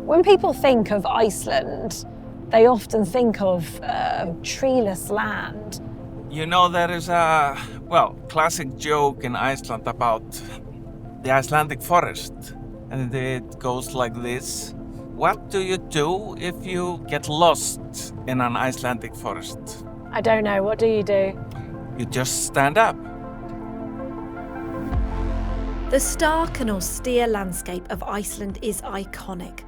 When people think of Iceland, they often think of treeless land. You know, there is a, classic joke in Iceland about the Icelandic forest. And it goes like this. What do you do if you get lost in an Icelandic forest? I don't know, what do you do? You just stand up. The stark and austere landscape of Iceland is iconic.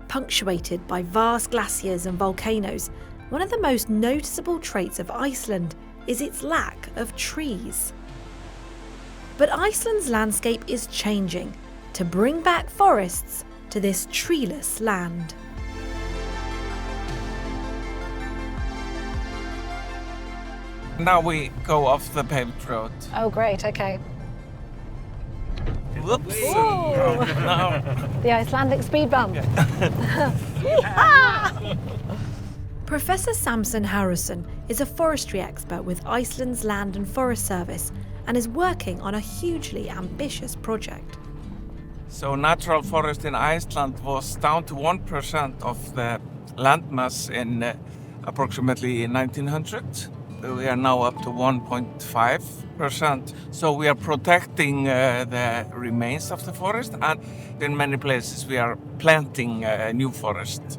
Punctuated by vast glaciers and volcanoes, one of the most noticeable traits of Iceland is its lack of trees. But Iceland's landscape is changing to bring back forests to this treeless land. Now we go off the paved road. Oh, great, okay. Whoops. Whoa. No. The Icelandic speed bump. Professor Samson Harðarson is a forestry expert with Iceland's Land and Forest Service and is working on a hugely ambitious project. So natural forest in Iceland was down to 1% of the landmass in approximately 1900. We are now up to 1.5%. So we are protecting the remains of the forest, and in many places we are planting new forest.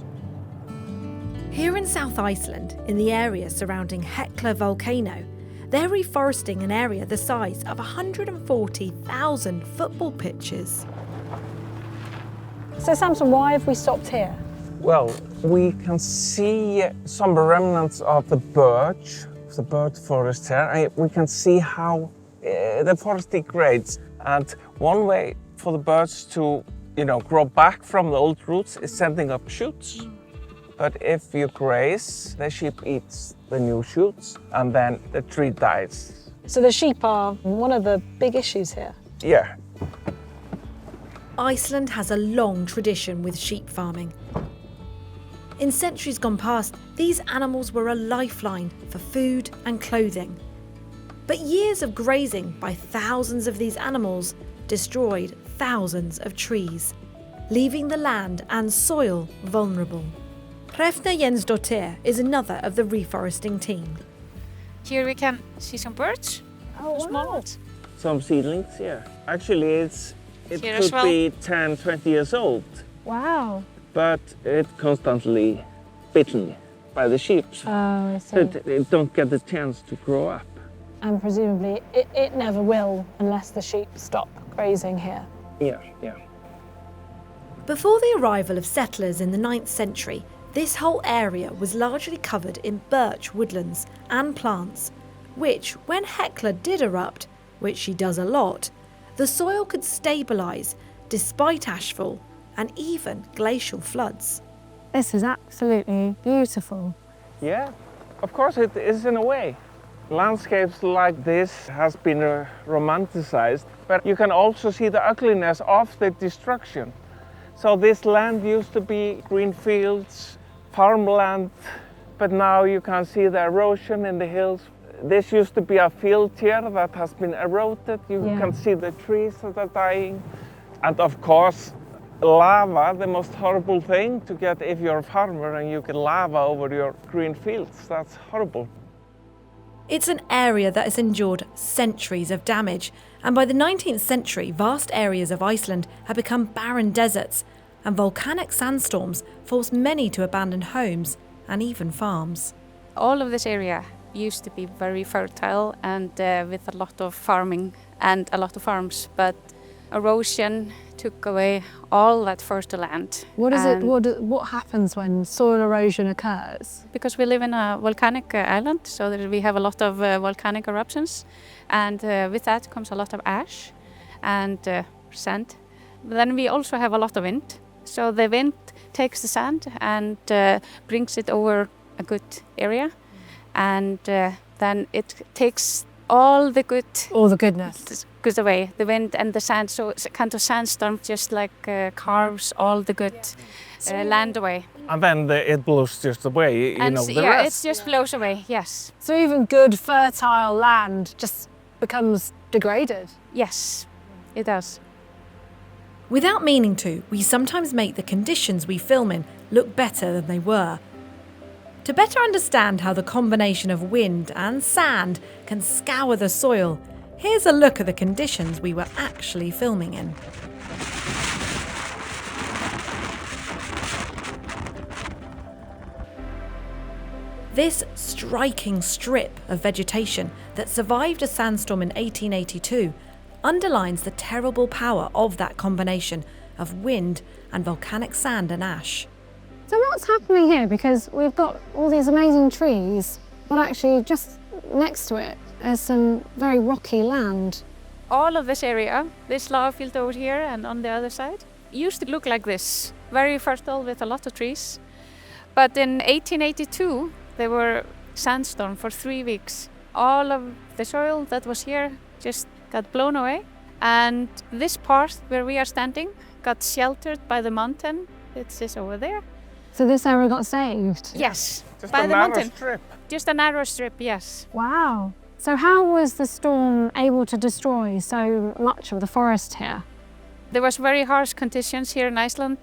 Here in South Iceland, in the area surrounding Hekla volcano, they're reforesting an area the size of 140,000 football pitches. So Samson, why have we stopped here? Well, we can see some remnants of the birch forest here. We can see how the forest degrades. And one way for the birds to, grow back from the old roots is sending up shoots. But if you graze, the sheep eats the new shoots and then the tree dies. So the sheep are one of the big issues here. Yeah. Iceland has a long tradition with sheep farming. In centuries gone past, these animals were a lifeline for food and clothing. But years of grazing by thousands of these animals destroyed thousands of trees, leaving the land and soil vulnerable. Hrefna Jensdóttir is another of the reforesting team. Here we can see some birch. Oh, small wow. ones. Some seedlings, yeah. Actually, it Here as could well. be 10, 20 years old, Wow. but it's constantly bitten by the sheep. Oh, I So see. they don't get the chance to grow up. And presumably it never will unless the sheep stop grazing here. Yeah. Before the arrival of settlers in the 9th century, this whole area was largely covered in birch woodlands and plants, which, when Hekla did erupt, which she does a lot, the soil could stabilise despite ashfall and even glacial floods. This is absolutely beautiful. Yeah, of course it is in a way. Landscapes like this has been romanticized, but you can also see the ugliness of the destruction. So this land used to be green fields, farmland, but now you can see the erosion in the hills. This used to be a field here that has been eroded. You can see the trees that are dying. And of course, lava, the most horrible thing to get if you're a farmer and you get lava over your green fields. That's horrible. It's an area that has endured centuries of damage, and by the 19th century, vast areas of Iceland had become barren deserts, and volcanic sandstorms forced many to abandon homes and even farms. All of this area used to be very fertile and with a lot of farming and a lot of farms, but erosion took away all that fertile land. What is it? What happens when soil erosion occurs? Because we live in a volcanic island, so we have a lot of volcanic eruptions, and with that comes a lot of ash and sand. Then we also have a lot of wind, so the wind takes the sand and brings it over a good area, and then it takes all the goodness goes away, the wind and the sand. So it's a kind of sandstorm, just like carves all the good land away. And then it blows just away, the rest. It just blows away, yes. So even good fertile land just becomes degraded. Yes, it does. Without meaning to, we sometimes make the conditions we film in look better than they were. To better understand how the combination of wind and sand can scour the soil, here's a look at the conditions we were actually filming in. This striking strip of vegetation that survived a sandstorm in 1882 underlines the terrible power of that combination of wind and volcanic sand and ash. So what's happening here? Because we've got all these amazing trees, but actually just next to it is some very rocky land. All of this area, this lava field over here and on the other side, used to look like this, very fertile with a lot of trees. But in 1882, there were sandstorm for 3 weeks. All of the soil that was here just got blown away. And this part where we are standing got sheltered by the mountain. It's just over there. So this area got saved? Yes, Just by a the narrow mountain. strip. Just a narrow strip, yes. Wow. So how was the storm able to destroy so much of the forest here? There was very harsh conditions here in Iceland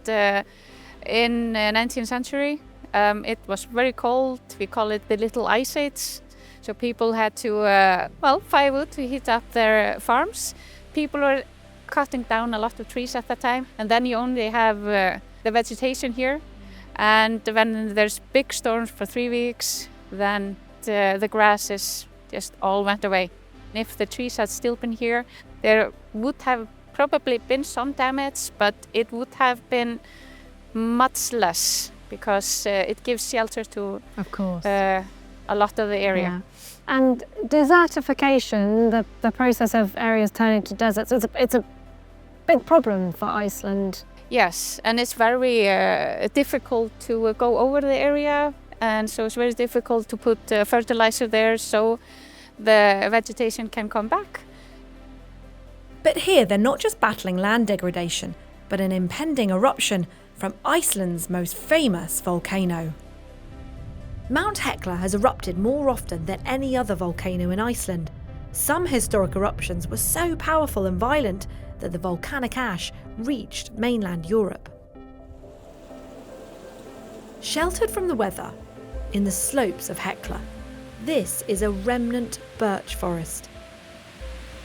in 19th century. It was very cold. We call it the Little Ice Age. So people had to, firewood to heat up their farms. People were cutting down a lot of trees at that time. And then you only have the vegetation here. And when there's big storms for 3 weeks, then the grasses just all went away. If the trees had still been here, there would have probably been some damage, but it would have been much less because it gives shelter to Of course. a lot of the area. Yeah. And desertification, the process of areas turning to deserts, it's a big problem for Iceland. Yes, and it's very difficult to go over the area, and so it's very difficult to put fertilizer there so the vegetation can come back. But here they're not just battling land degradation, but an impending eruption from Iceland's most famous volcano. Mount Hekla has erupted more often than any other volcano in Iceland. Some historic eruptions were so powerful and violent that the volcanic ash reached mainland Europe. Sheltered from the weather, in the slopes of Hekla, this is a remnant birch forest.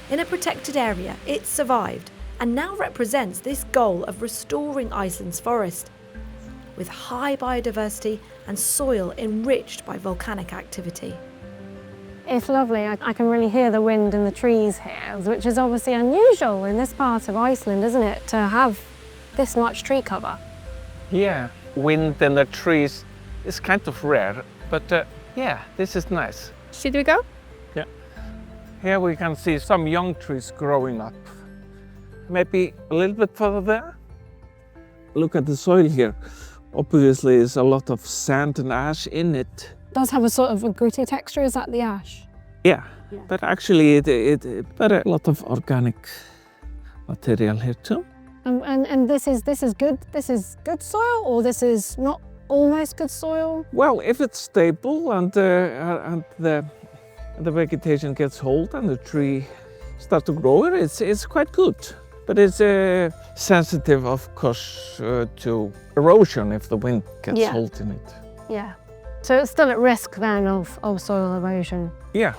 In a protected area, it survived and now represents this goal of restoring Iceland's forest, with high biodiversity and soil enriched by volcanic activity. It's lovely. I can really hear the wind in the trees here, which is obviously unusual in this part of Iceland, isn't it, to have this much tree cover? Yeah, wind in the trees is kind of rare, but yeah, this is nice. Should we go? Yeah. Here we can see some young trees growing up. Maybe a little bit further there. Look at the soil here. Obviously, there's a lot of sand and ash in it. It does have a sort of a gritty texture. Is that the ash? Yeah, but actually but a lot of organic material here too. And this is good. This is good soil, or this is not almost good soil? Well, if it's stable and the vegetation gets hold and the tree starts to grow, it's quite good. But it's sensitive, of course, to erosion if the wind gets hold in it. Yeah. So it's still at risk then of soil erosion? Yeah.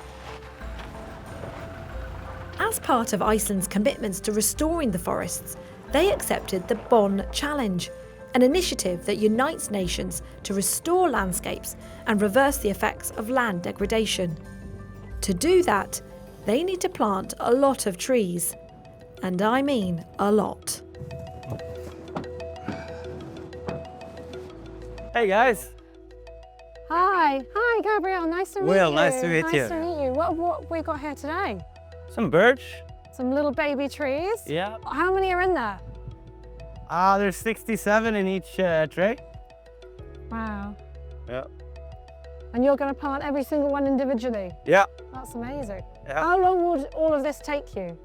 As part of Iceland's commitments to restoring the forests, they accepted the Bonn Challenge, an initiative that unites nations to restore landscapes and reverse the effects of land degradation. To do that, they need to plant a lot of trees. And I mean a lot. Hey guys. Hi, Gabrielle. Nice to meet you. Will, nice to meet you. Nice to meet you. What we got here today? Some birch. Some little baby trees. Yeah. How many are in there? There's 67 in each tray. Wow. Yeah. And you're going to plant every single one individually? Yeah. That's amazing. Yeah. How long would all of this take you?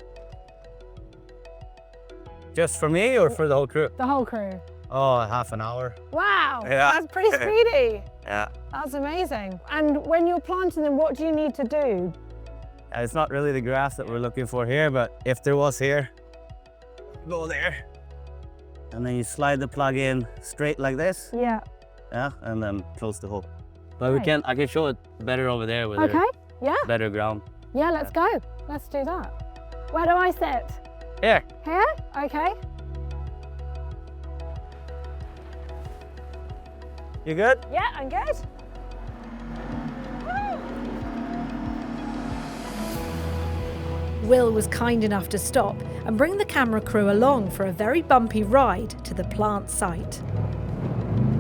Just for me or for the whole crew? The whole crew? Oh, half an hour. Wow. Yeah. That's pretty speedy. Yeah. That's amazing. And when you're planting them, what do you need to do? It's not really the grass that we're looking for here, but if there was here, go there. And then you slide the plug in straight like this. Yeah. Yeah, and then close the hole. But I can show it better over there with Okay. Yeah. better ground. Yeah, let's go. Let's do that. Where do I sit? Here. Here? Okay. You good? Yeah, I'm good. Will was kind enough to stop and bring the camera crew along for a very bumpy ride to the plant site.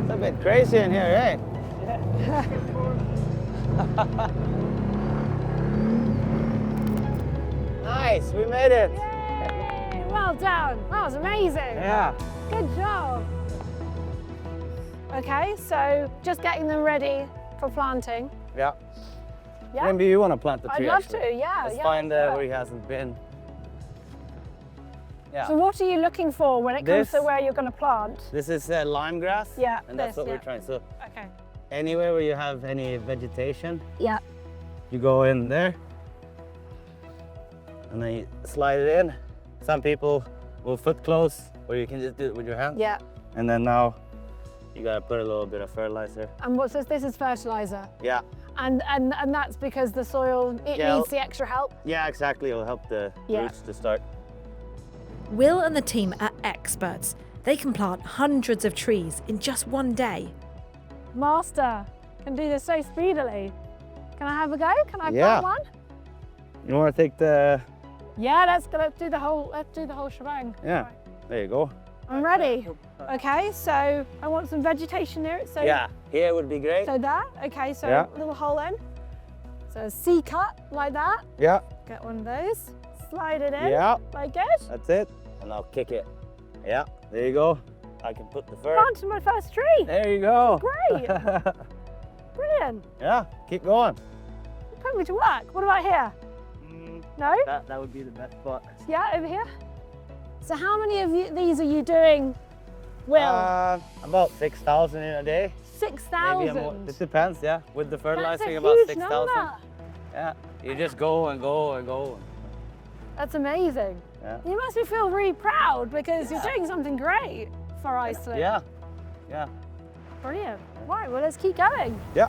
It's a bit crazy in here, eh? Nice, we made it. Yay, well done. That was amazing. Yeah. Good job. Okay, so just getting them ready for planting. Yeah. Yeah. Maybe you want to plant the I'd tree. love actually. to, yeah. Let's yeah, find yeah. where he hasn't been. Yeah. So what are you looking for when it comes to This- where you're going to plant? This is lime grass. Yeah, And that's this, what yeah. we're trying. So Okay. anywhere where you have any vegetation, Yeah. you go in there. And then you slide it in. Some people will foot close, or you can just do it with your hand. Yeah. And then now you gotta put a little bit of fertilizer. And what's this? This is fertilizer. Yeah. And that's because the soil, it Yeah. needs the extra help? Yeah, exactly. It'll help the Yeah. roots to start. Will and the team are experts. They can plant hundreds of trees in just one day. Master can do this so speedily. Can I have a go? Can I Yeah. plant one? You wanna take the... Yeah, let's do the whole shebang. Yeah, Right. there you go. I'm ready. Okay, so I want some vegetation near it. So Yeah, here would be great. So that. Okay, so Yeah. a little hole in. So a C cut like that. Yeah, Get one of those. Slide it in. yeah, Like good. that's it. And I'll kick it. Yeah, there you go. I can put the fur. Planted my first tree. There you go. Great. Brilliant. Yeah, keep going. You put me to work. What about here? No? That would be the best spot. Yeah, over here. So how many of these are you doing, Will? About 6,000 in a day. 6,000. It depends, yeah. With the That's fertilizing, a about huge 6,000. number. Yeah, you just go and go and go. That's amazing. Yeah. You must feel really proud because you're doing something great for Iceland. Yeah, yeah. Brilliant. Right, well, let's keep going. Yeah.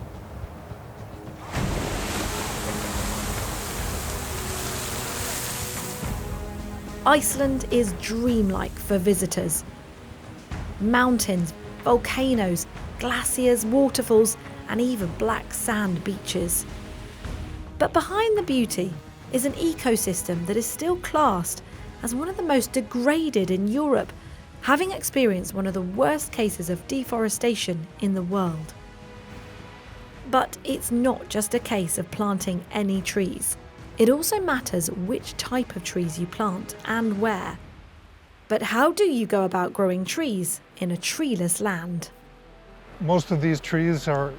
Iceland is dreamlike for visitors. Mountains, volcanoes, glaciers, waterfalls, and even black sand beaches. But behind the beauty is an ecosystem that is still classed as one of the most degraded in Europe, having experienced one of the worst cases of deforestation in the world. But it's not just a case of planting any trees. It also matters which type of trees you plant and where. But how do you go about growing trees in a treeless land? Most of these trees are,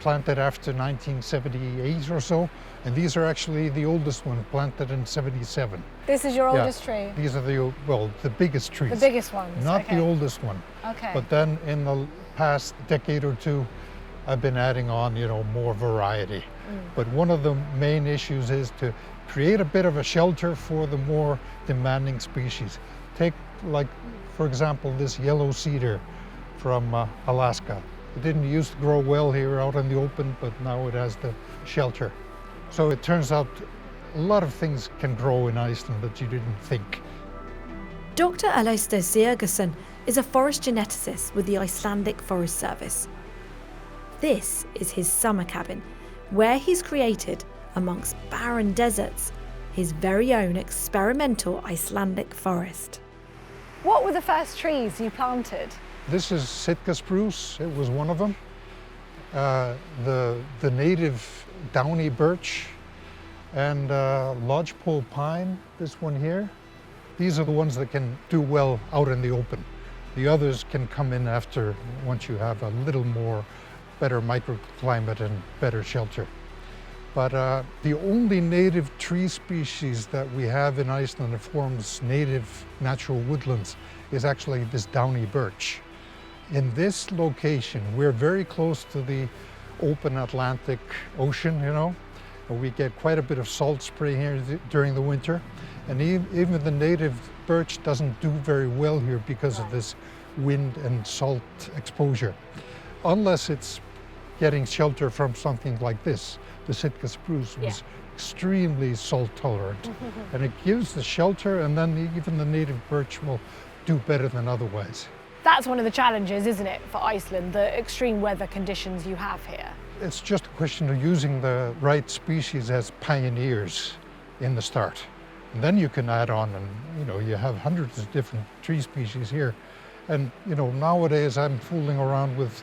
planted after 1978 or so, and these are actually the oldest one, planted in 77. This is your Yeah. oldest tree? These are the biggest trees. The biggest ones? Not okay. the oldest one. Okay. But then in the past decade or two, I've been adding on, more variety. But one of the main issues is to create a bit of a shelter for the more demanding species. Take, for example, this yellow cedar from Alaska. It didn't used to grow well here out in the open, but now it has the shelter. So it turns out a lot of things can grow in Iceland that you didn't think. Dr. Austere Sigurðsson is a forest geneticist with the Icelandic Forest Service. This is his summer cabin, where he's created, amongst barren deserts, his very own experimental Icelandic forest. What were the first trees you planted? This is Sitka spruce. It was one of them. The native downy birch and lodgepole pine, this one here. These are the ones that can do well out in the open. The others can come in after, once you have a little more better microclimate and better shelter. But the only native tree species that we have in Iceland that forms native natural woodlands is actually this downy birch. In this location, we're very close to the open Atlantic Ocean, and we get quite a bit of salt spray here during the winter. And even the native birch doesn't do very well here because of this wind and salt exposure, unless it's getting shelter from something like this. The Sitka spruce was extremely salt tolerant, and it gives the shelter, and then even the native birch will do better than otherwise. That's one of the challenges, isn't it, for Iceland, the extreme weather conditions you have here? It's just a question of using the right species as pioneers in the start. And then you can add on, and you have hundreds of different tree species here. And nowadays I'm fooling around with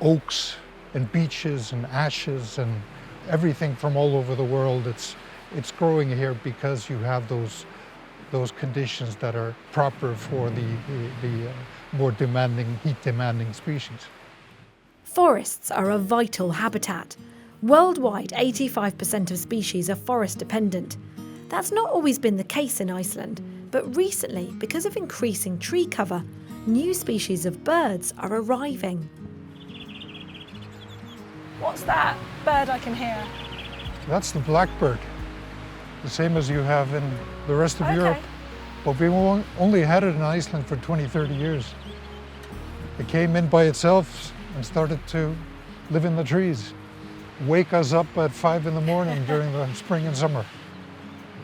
oaks and beeches and ashes and everything from all over the world. It's growing here because you have those conditions that are proper for the more demanding, heat-demanding species. Forests are a vital habitat. Worldwide, 85% of species are forest dependent. That's not always been the case in Iceland, but recently, because of increasing tree cover, new species of birds are arriving. What's that bird I can hear? That's the blackbird, the same as you have in the rest of Europe. But we've only had it in Iceland for 20, 30 years. It came in by itself and started to live in the trees, wake us up at 5 in the morning during the spring and summer.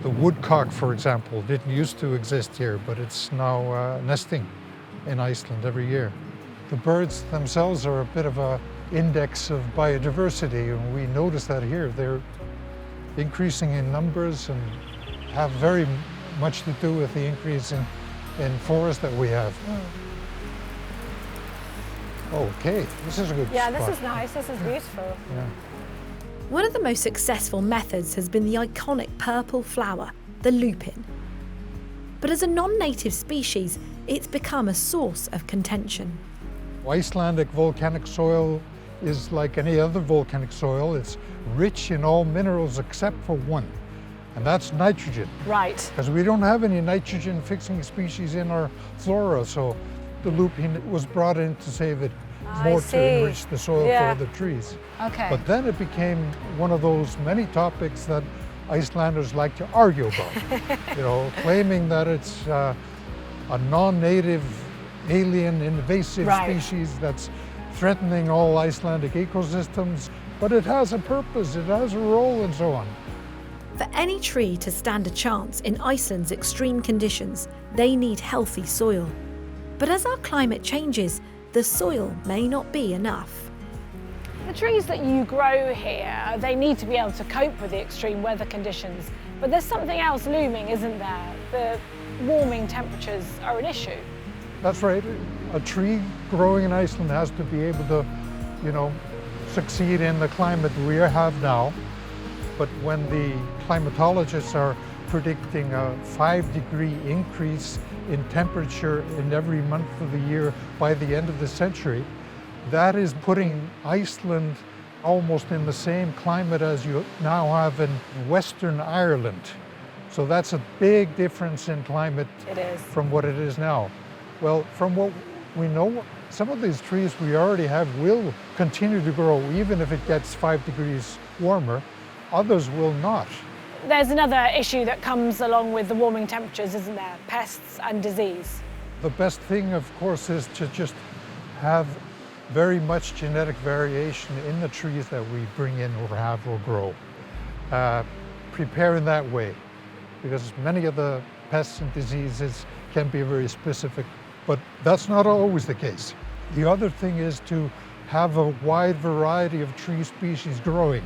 The woodcock, for example, didn't used to exist here, but it's now nesting in Iceland every year. The birds themselves are a bit of an index of biodiversity, and we notice that here. They're increasing in numbers and have very much to do with the increase in forest that we have. Okay, this is a good spot. This is nice, this is beautiful. Yeah. One of the most successful methods has been the iconic purple flower, the lupin. But as a non-native species, it's become a source of contention. Icelandic volcanic soil is like any other volcanic soil. It's rich in all minerals except for one, and that's nitrogen. Right. Because we don't have any nitrogen-fixing species in our flora, so the lupin was brought in to save it more to enrich the soil for other trees. Okay. But then it became one of those many topics that Icelanders like to argue about, claiming that it's a non-native, alien, invasive species that's threatening all Icelandic ecosystems, but it has a purpose, it has a role, and so on. For any tree to stand a chance in Iceland's extreme conditions, they need healthy soil. But as our climate changes, the soil may not be enough. The trees that you grow here, they need to be able to cope with the extreme weather conditions, but there's something else looming, isn't there? The warming temperatures are an issue. That's right. A tree growing in Iceland has to be able to, succeed in the climate we have now. But when the climatologists are predicting a 5-degree increase in temperature in every month of the year by the end of the century, that is putting Iceland almost in the same climate as you now have in Western Ireland. So that's a big difference in climate from what it is now. Well, from what we know, some of these trees we already have will continue to grow even if it gets 5 degrees warmer. Others will not. There's another issue that comes along with the warming temperatures, isn't there? Pests and disease. The best thing, of course, is to just have very much genetic variation in the trees that we bring in or have or grow. Prepare in that way, because many of the pests and diseases can be very specific, but that's not always the case. The other thing is to have a wide variety of tree species growing.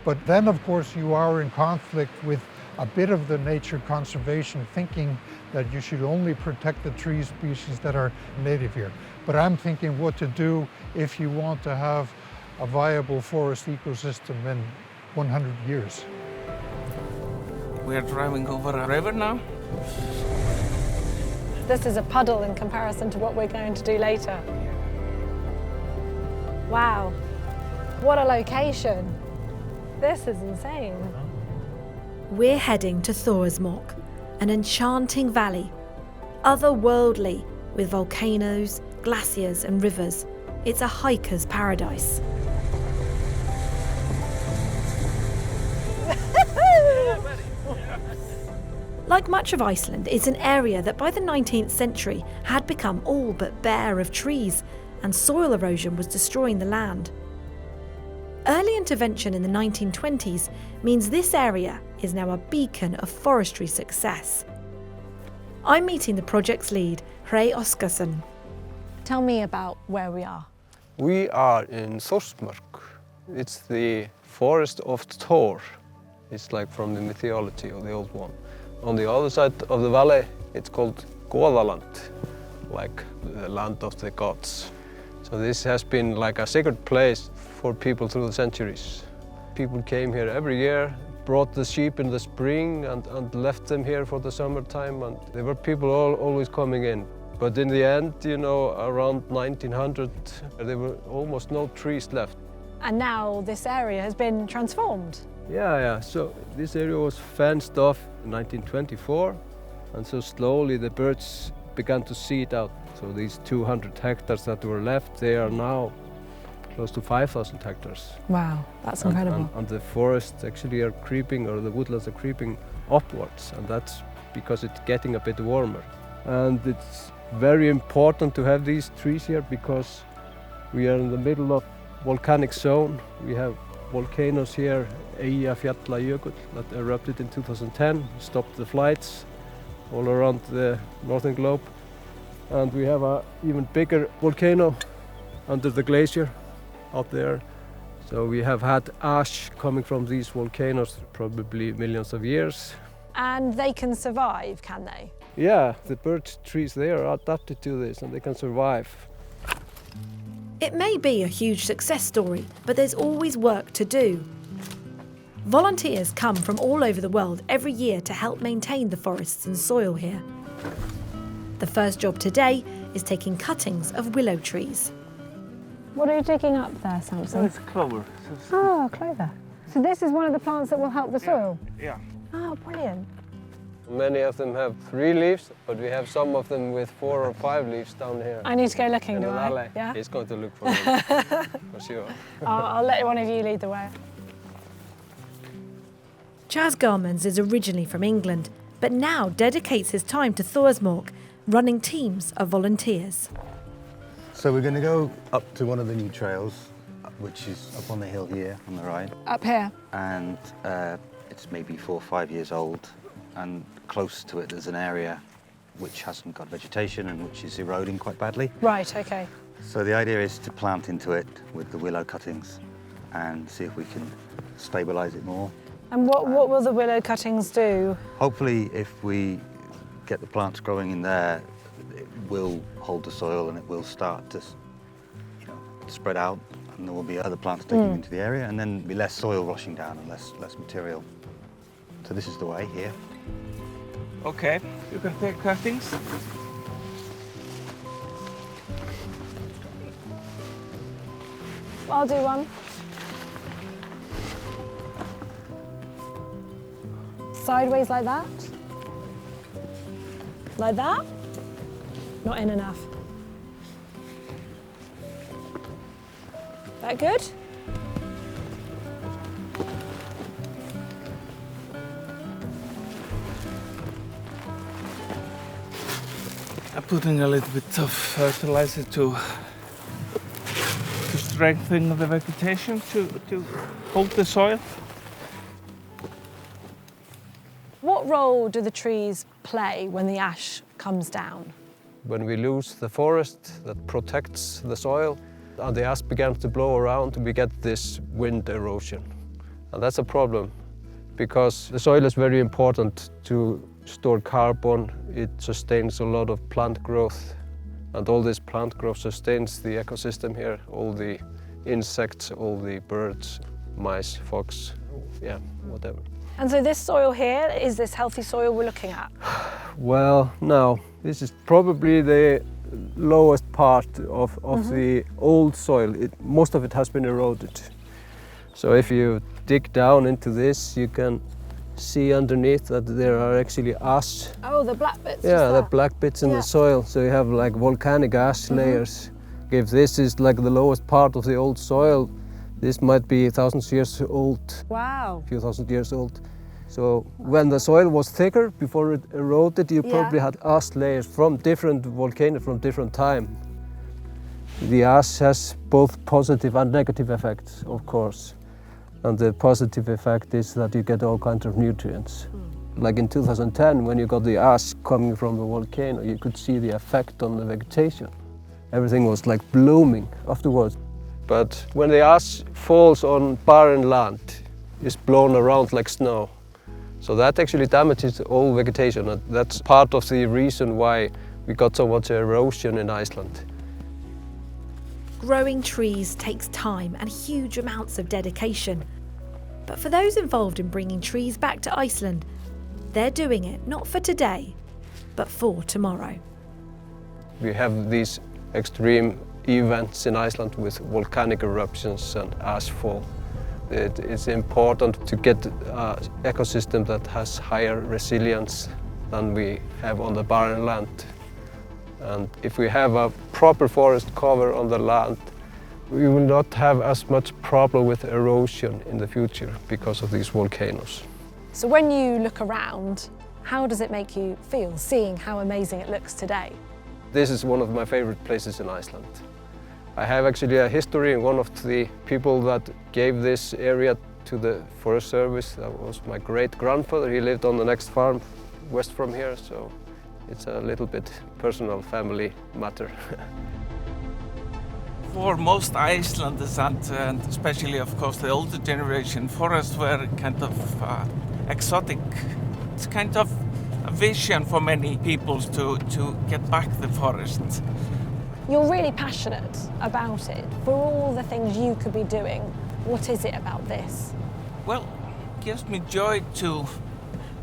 But then, of course, you are in conflict with a bit of the nature conservation thinking that you should only protect the tree species that are native here. But I'm thinking what to do if you want to have a viable forest ecosystem in 100 years. We are driving over a river now. This is a puddle in comparison to what we're going to do later. Wow, what a location. This is insane. We're heading to Thorismork, an enchanting valley, otherworldly with volcanoes, glaciers and rivers. It's a hiker's paradise. Like much of Iceland, it's an area that by the 19th century had become all but bare of trees, and soil erosion was destroying the land. Early intervention in the 1920s means this area is now a beacon of forestry success. I'm meeting the project's lead, Harðarson. Tell me about where we are. We are in Þórsmörk. It's the forest of Thor. It's like from the mythology of the old one. On the other side of the valley, it's called Goðaland, like the land of the gods. So this has been like a sacred place for people through the centuries. People came here every year, brought the sheep in the spring and left them here for the summertime, and there were people always coming in. But in the end, you know, around 1900, there were almost no trees left. And now this area has been transformed. Yeah. So this area was fenced off in 1924, and so slowly the birds began to seed out. So these 200 hectares that were left, they are now close to 5,000 hectares. Wow, that's incredible. And the forests actually are creeping, or the woodlands are creeping upwards, and that's because it's getting a bit warmer. And it's very important to have these trees here because we are in the middle of volcanic zone. We have volcanoes here, Eyjafjallajökull, that erupted in 2010, stopped the flights all around the northern globe. And we have an even bigger volcano under the glacier out there. So we have had ash coming from these volcanoes probably millions of years. And they can survive, can they? Yeah, the birch trees, they are adapted to this and they can survive. It may be a huge success story, but there's always work to do. Volunteers come from all over the world every year to help maintain the forests and soil here. The first job today is taking cuttings of willow trees. What are you digging up there, Samson? It's clover. Oh, clover. So this is one of the plants that will help the soil? Yeah. Oh, brilliant. Many of them have 3 leaves, but we have some of them with 4 or 5 leaves down here. I need to go looking, in do the I? valley. Yeah? He's going to look for them, for sure. I'll let one of you lead the way. Chas Garmans is originally from England, but now dedicates his time to Thorsmork, running teams of volunteers. So we're going to go up to one of the new trails, which is up on the hill here on the right. Up here? And it's maybe 4 or 5 years old, and close to it there's an area which hasn't got vegetation and which is eroding quite badly. Right, okay. So the idea is to plant into it with the willow cuttings and see if we can stabilise it more. And what will the willow cuttings do? Hopefully, if we get the plants growing in there, it will hold the soil and it will start to, spread out, and there will be other plants digging into the area, and then be less soil rushing down and less material. So this is the way here. Okay, you can take cuttings. I'll do one. Sideways like that. Like that. Not in enough. That good? I'm putting a little bit of fertilizer to strengthen the vegetation, to hold the soil. What role do the trees play when the ash comes down? When we lose the forest that protects the soil, and the ash begins to blow around, we get this wind erosion. And that's a problem, because the soil is very important to store carbon. It sustains a lot of plant growth, and all this plant growth sustains the ecosystem here, all the insects, all the birds, mice, fox, yeah, whatever. And so this soil here, is this healthy soil we're looking at? Well, no, this is probably the lowest part of the old soil. Most of it has been eroded. So if you dig down into this, you can see underneath that there are actually ash. Oh, the black bits. Yeah, the black bits in the soil. So you have like volcanic ash layers. If this is like the lowest part of the old soil, this might be thousands of years old. Wow. A few thousand years old. So when the soil was thicker, before it eroded, you Yeah. probably had ash layers from different volcanoes from different time. The ash has both positive and negative effects, of course. And the positive effect is that you get all kinds of nutrients. Like in 2010, when you got the ash coming from the volcano, you could see the effect on the vegetation. Everything was like blooming afterwards. But when the ash falls on barren land, it's blown around like snow. So that actually damages all vegetation, and that's part of the reason why we got so much erosion in Iceland. Growing trees takes time and huge amounts of dedication. But for those involved in bringing trees back to Iceland, they're doing it not for today, but for tomorrow. We have these extreme events in Iceland with volcanic eruptions and ashfall. It is important to get an ecosystem that has higher resilience than we have on the barren land. And if we have a proper forest cover on the land, we will not have as much problem with erosion in the future because of these volcanoes. So when you look around, how does it make you feel, seeing how amazing it looks today? This is one of my favorite places in Iceland. I have actually a history, and one of the people that gave this area to the Forest Service, that was my great-grandfather. He lived on the next farm west from here, so it's a little bit personal family matter. For most Icelanders, and especially of course the older generation, forests were kind of exotic. It's kind of a vision for many people to get back the forest. You're really passionate about it. For all the things you could be doing, what is it about this? Well, it gives me joy to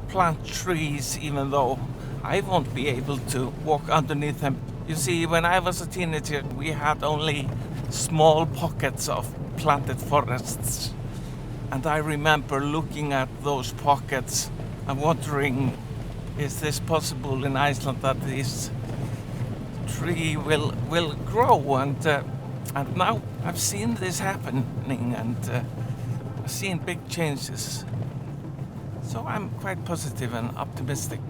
plant trees, even though I won't be able to walk underneath them. You see, when I was a teenager, we had only small pockets of planted forests. And I remember looking at those pockets and wondering, is this possible in Iceland that this tree will grow? And now I've seen this happening, and I've seen big changes. So I'm quite positive and optimistic.